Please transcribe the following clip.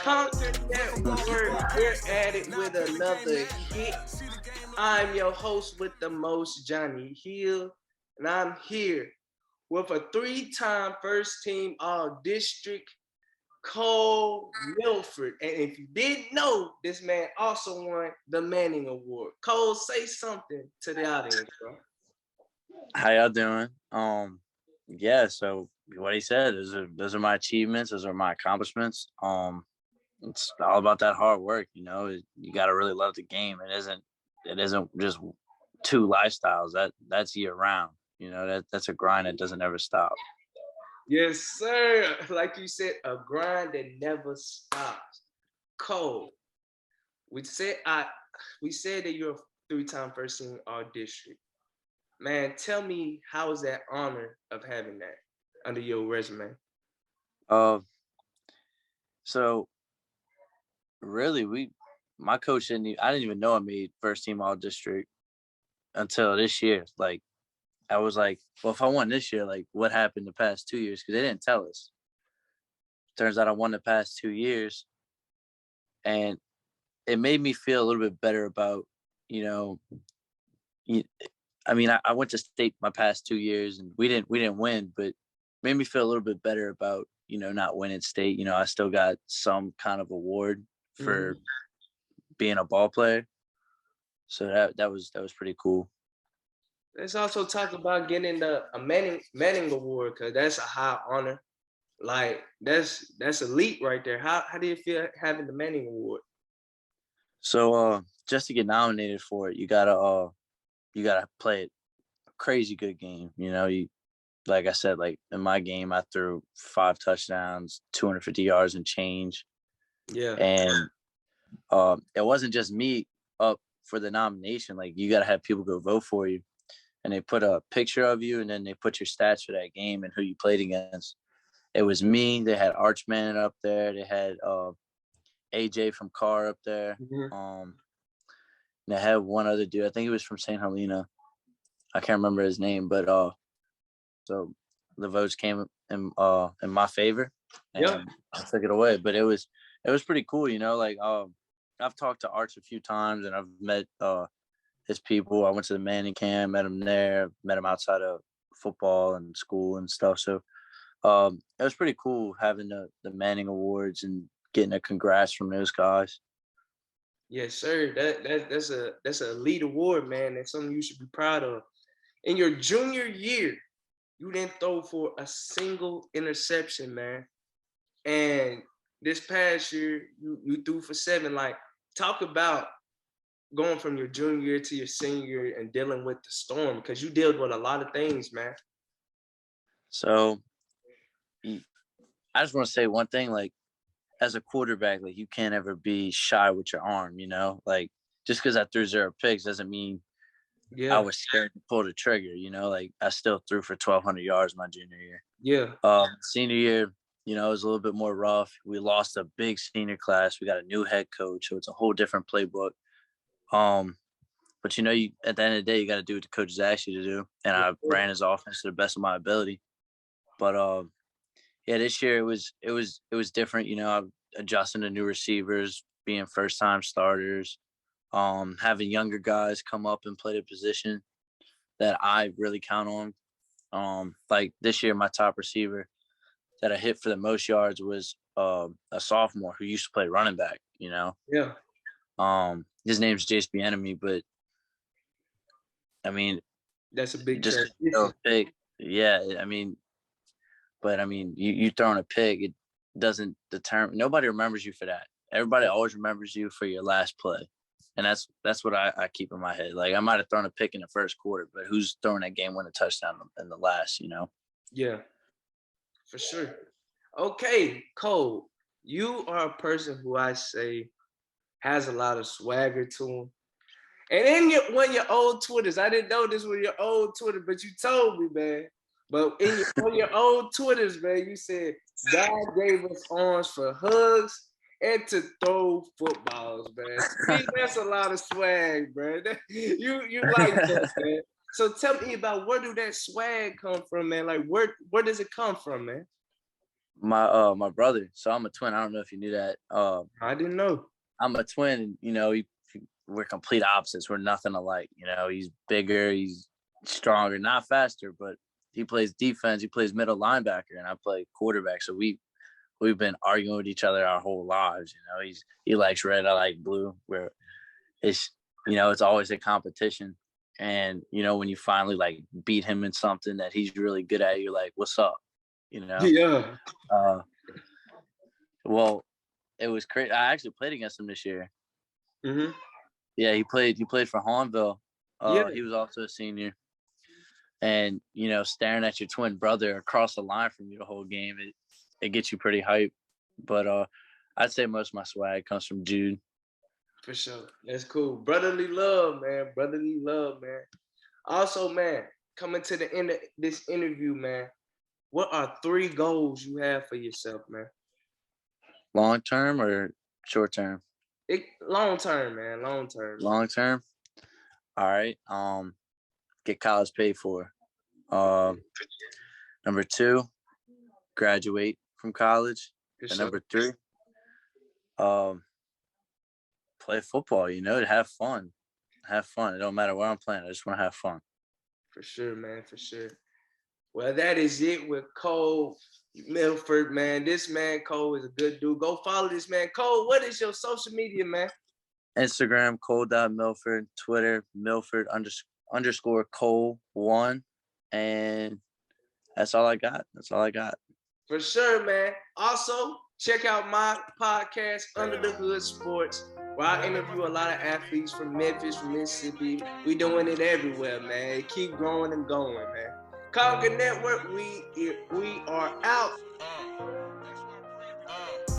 Conquer Network. We're at it with another hit. I'm your host with the most, Johnny Hill, and I'm here with a three-time first team all district, Cole Milford. And if you didn't know, this man also won the Manning Award. Cole, say something to the audience, bro. How y'all doing? Yeah, so what he said, those are my achievements, those are my accomplishments. It's all about that hard work, you gotta really love the game. It isn't just two lifestyles. That's year round. That's a grind that doesn't ever stop. Yes, sir. Like you said, a grind that never stops. Cole, we said that you're a three-time first team all district. Man, tell me, how is that honor of having that under your resume? Uh so really my coach I didn't even know I made first team all district until this year. Like I was like, well, if I won this year, like what happened the past 2 years? Because they didn't tell us. Turns out I won the past 2 years, and it made me feel a little bit better about, you know, I went to state my past 2 years and we didn't win, but made me feel a little bit better about, not winning state. I still got some kind of award for being a ball player. So that was pretty cool. Let's also talk about getting a Manning Award, because that's a high honor. Like that's elite right there. How do you feel having the Manning Award? So just to get nominated for it, you gotta play a crazy good game. Like I said, like in my game, I threw 5 touchdowns, 250 yards and change. Yeah. And it wasn't just me up for the nomination. Like you got to have people go vote for you, and they put a picture of you, and then they put your stats for that game and who you played against. It was me. They had Archman up there. They had AJ from Carr up there. And they had one other dude. I think he was from St. Helena. I can't remember his name, but so the votes came in my favor, and I took it away. But it was pretty cool, Like I've talked to Arch a few times, and I've met his people. I went to the Manning camp, met him there, met him outside of football and school and stuff. So it was pretty cool having the Manning Awards and getting a congrats from those guys. Yes, sir. That's a elite award, man. That's something you should be proud of. In your junior year, you didn't throw for a single interception, man. And this past year, you threw for 7. Like, talk about going from your junior year to your senior year and dealing with the storm, because you dealt with a lot of things, man. So I just want to say one thing, like as a quarterback, like you can't ever be shy with your arm, like just because I threw 0 picks doesn't mean I was scared to pull the trigger, like I still threw for 1,200 yards my junior year. Senior year, it was a little bit more rough. We lost a big senior class. We got a new head coach, so it's a whole different playbook. But you at the end of the day, you got to do what the coaches ask you to do, and I ran his offense to the best of my ability. But yeah, this year it was different. I'm adjusting to new receivers, being first time starters, having younger guys come up and play the position that I really count on. Like this year, my top receiver that I hit for the most yards was a sophomore who used to play running back. His name's Jace Bienemy, but I mean, that's a big just a pick. Yeah, but you throwing a pick, it doesn't determine. Nobody remembers you for that. Everybody always remembers you for your last play, and that's what I keep in my head. Like I might have thrown a pick in the first quarter, but who's throwing that game-winning touchdown in the last? Yeah, for sure. Okay, Cole, you are a person who I say has a lot of swagger to him. And in one of your old Twitters, I didn't know this was your old Twitter, but you told me, man. But on your old Twitters, man, you said God gave us arms for hugs and to throw footballs, man. To me, that's a lot of swag, man. You like that, man. So tell me about, where do that swag come from, man? Like where does it come from, man? My brother. So I'm a twin. I don't know if you knew that. I didn't know. I'm a twin. And, we're complete opposites. We're nothing alike. He's bigger. He's stronger, not faster, but he plays defense. He plays middle linebacker, and I play quarterback. So we've been arguing with each other our whole lives. He likes red. I like blue. Where it's it's always a competition. And when you finally like beat him in something that he's really good at, you're like, "What's up?" Yeah. Well, it was crazy. I actually played against him this year. Mm-hmm. Yeah, he played for Hahnville. Yeah. He was also a senior. And staring at your twin brother across the line from you the whole game, it gets you pretty hyped. But I'd say most of my swag comes from Jude. For sure. That's cool. Brotherly love, man. Brotherly love, man. Also, man, coming to the end of this interview, man, what are 3 goals you have for yourself, man? Long term or short term? Long term, man. Long term. Long term. All right. Get college paid for. Number 2, graduate from college. And number 3, play football. To have fun. Have fun. It don't matter where I'm playing. I just want to have fun. For sure, man. For sure. Well, that is it with Cole Milford, man. This man, Cole, is a good dude. Go follow this man. Cole, what is your social media, man? Instagram, Cole.Milford. Twitter, Milford _ Cole1. And that's all I got. For sure, man. Also, check out my podcast, Under the Hood Sports, where I interview a lot of athletes from Memphis, from Mississippi. We doing it everywhere, man. Keep growing and going, man. Conquer Network, we are out.